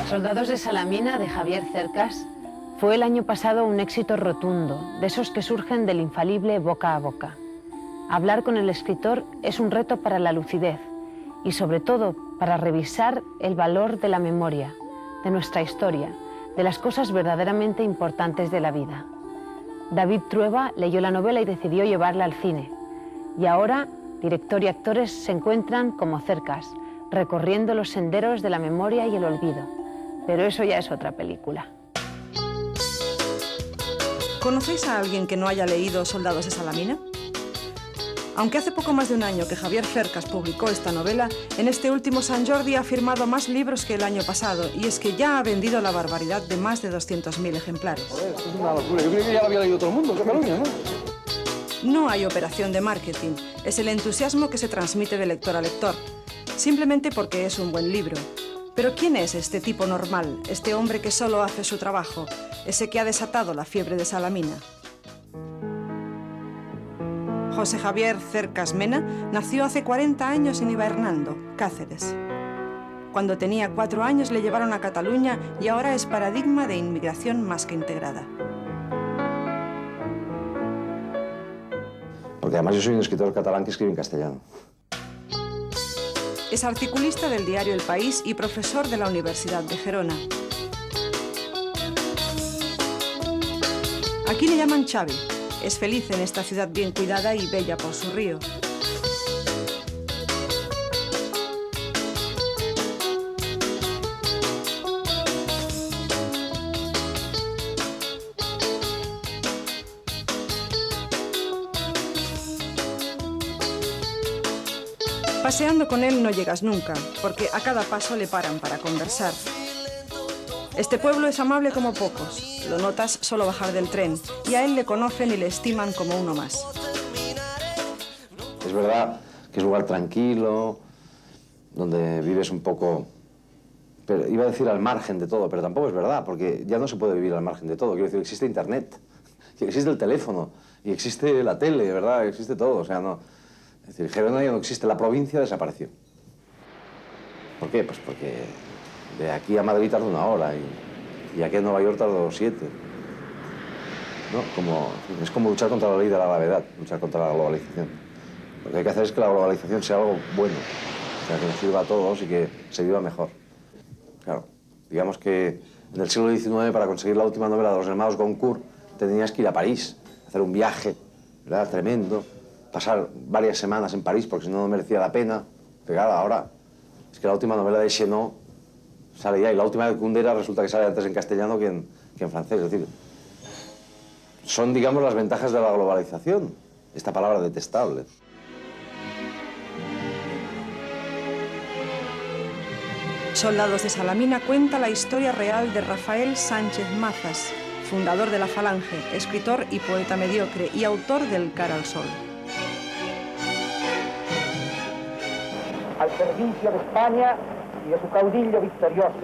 Soldados de Salamina, de Javier Cercas, fue el año pasado un éxito rotundo, de esos que surgen del infalible boca a boca. Hablar con el escritor es un reto para la lucidez y sobre todo para revisar el valor de la memoria, de nuestra historia, de las cosas verdaderamente importantes de la vida. David Trueba leyó la novela y decidió llevarla al cine. Y ahora, director y actores se encuentran como Cercas, recorriendo los senderos de la memoria y el olvido. Pero eso ya es otra película. ¿Conocéis a alguien que no haya leído Soldados de Salamina? Aunque hace poco más de un año que Javier Cercas publicó esta novela, en este último Sant Jordi ha firmado más libros que el año pasado, y es que ya ha vendido la barbaridad de más de 200.000 ejemplares. Joder, esto es una locura. Yo creí que ya lo había leído todo el mundo en Cataluña, ¿no? No hay operación de marketing, es el entusiasmo que se transmite de lector a lector, simplemente porque es un buen libro. Pero ¿quién es este tipo normal, este hombre que solo hace su trabajo, ese que ha desatado la fiebre de Salamina? José Javier Cercas Mena nació hace 40 años en Ibernaldo, Cáceres. Cuando tenía 4 años le llevaron a Cataluña y ahora es paradigma de inmigración más que integrada. Porque además yo soy un escritor catalán que escribe en castellano. Es articulista del diario El País y profesor de la Universidad de Gerona. Aquí le llaman Xavi. Es feliz en esta ciudad bien cuidada y bella por su río. Paseando con él no llegas nunca, porque a cada paso le paran para conversar. Este pueblo es amable como pocos, lo notas solo bajar del tren, y a él le conocen y le estiman como uno más. Es verdad que es un lugar tranquilo, donde vives un poco... Pero iba a decir al margen de todo, pero tampoco es verdad, porque ya no se puede vivir al margen de todo. Quiero decir, existe Internet, y existe el teléfono, y existe la tele, ¿verdad? Existe todo, o sea, no... Es decir, Gerona ya no existe, la provincia desapareció. ¿Por qué? Pues porque de aquí a Madrid tarda 1 hora y aquí a Nueva York tarda 7. ¿No? Es como luchar contra la ley de la gravedad, luchar contra la globalización. Lo que hay que hacer es que la globalización sea algo bueno, o sea, que nos sirva a todos y que se viva mejor. Claro, digamos que en el siglo XIX, para conseguir la última novela de los hermanos Goncourt, tenías que ir a París, hacer un viaje, ¿verdad? Tremendo. Pasar varias semanas en París porque si no, no merecía la pena. Pero claro, ahora es que la última novela de Chenot sale ya y la última de Kundera resulta que sale antes en castellano que en francés. Es decir, son, digamos, las ventajas de la globalización. Esta palabra detestable. Soldados de Salamina cuenta la historia real de Rafael Sánchez Mazas, fundador de la Falange, escritor y poeta mediocre y autor del Cara al Sol. Al servicio de España y de su caudillo victorioso.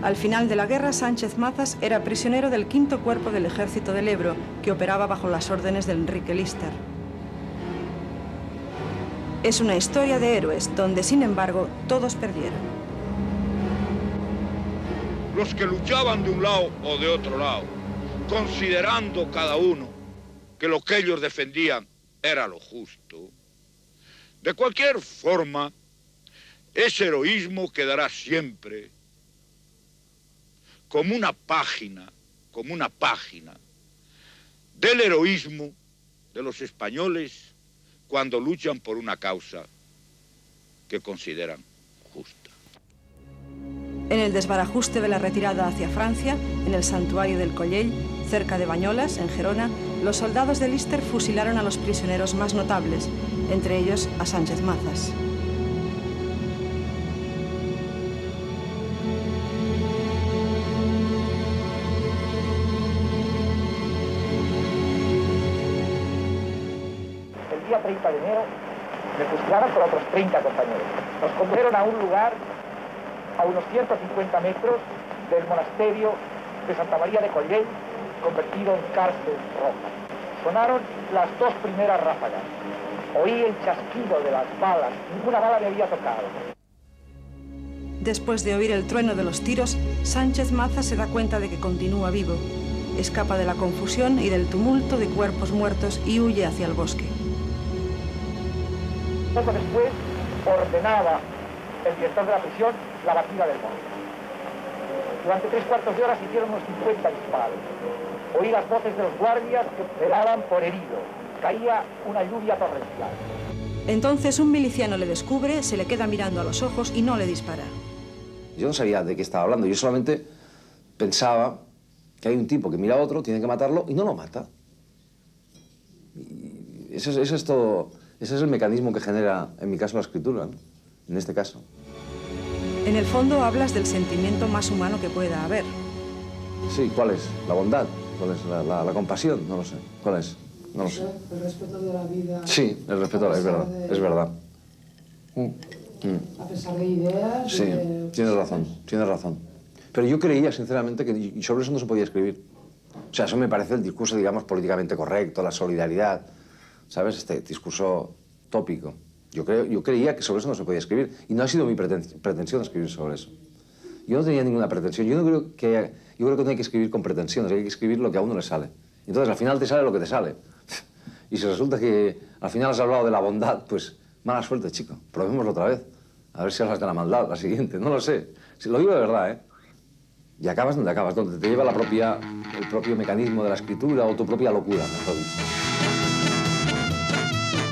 Al final de la guerra, Sánchez Mazas era prisionero del 5º Cuerpo del Ejército del Ebro, que operaba bajo las órdenes de Enrique Lister. Es una historia de héroes, donde, sin embargo, todos perdieron. Los que luchaban de un lado o de otro lado, considerando cada uno que lo que ellos defendían era lo justo. De cualquier forma, ese heroísmo quedará siempre como una página del heroísmo de los españoles cuando luchan por una causa que consideran justa. En el desbarajuste de la retirada hacia Francia, en el santuario del Collell, cerca de Bañolas, en Gerona, los soldados de Lister fusilaron a los prisioneros más notables, entre ellos a Sánchez Mazas. El día 30 de enero me fusilaron con otros 30 compañeros. Nos condujeron a un lugar a unos 150 metros del monasterio de Santa María de Collell, convertido en cárcel roja. Sonaron las 2 primeras ráfagas. Oí el chasquido de las balas. Ninguna bala me había tocado. Después de oír el trueno de los tiros, Sánchez Maza se da cuenta de que continúa vivo. Escapa de la confusión y del tumulto de cuerpos muertos y huye hacia el bosque. Poco después ordenaba el director de la prisión la batida del monte. Durante 3/4 de hora se hicieron unos 50 disparos. Oí las voces de los guardias que pelaban por heridos. Caía una lluvia torrencial. Entonces un miliciano le descubre, se le queda mirando a los ojos y no le dispara. Yo no sabía de qué estaba hablando, yo solamente pensaba que hay un tipo que mira a otro, tiene que matarlo y no lo mata. Y eso es todo, ese es el mecanismo que genera, en mi caso, la escritura, ¿no? En este caso. En el fondo hablas del sentimiento más humano que pueda haber. Sí, ¿cuál es? ¿La bondad? ¿Cuál es? ¿La compasión? No lo sé. ¿Cuál es? No lo sé. El respeto de la vida. Sí, el respeto a la vida, es verdad. A pesar de ideas. Sí, tienes razón. Pero yo creía, sinceramente, que y sobre eso no se podía escribir. O sea, eso me parece el discurso, digamos, políticamente correcto, la solidaridad, ¿sabes? Este discurso tópico. Yo creía que sobre eso no se podía escribir y no ha sido mi pretensión escribir sobre eso. Yo no tenía ninguna pretensión. Yo creo que no hay que escribir con pretensiones, hay que escribir lo que a uno le sale. Entonces, al final te sale lo que te sale. Y si resulta que al final has hablado de la bondad, pues mala suerte, chico. Probémoslo otra vez. A ver si hablas de la maldad, la siguiente. No lo sé. Lo digo de verdad, ¿eh? Y acabas donde te lleva el propio mecanismo de la escritura o tu propia locura, mejor dicho.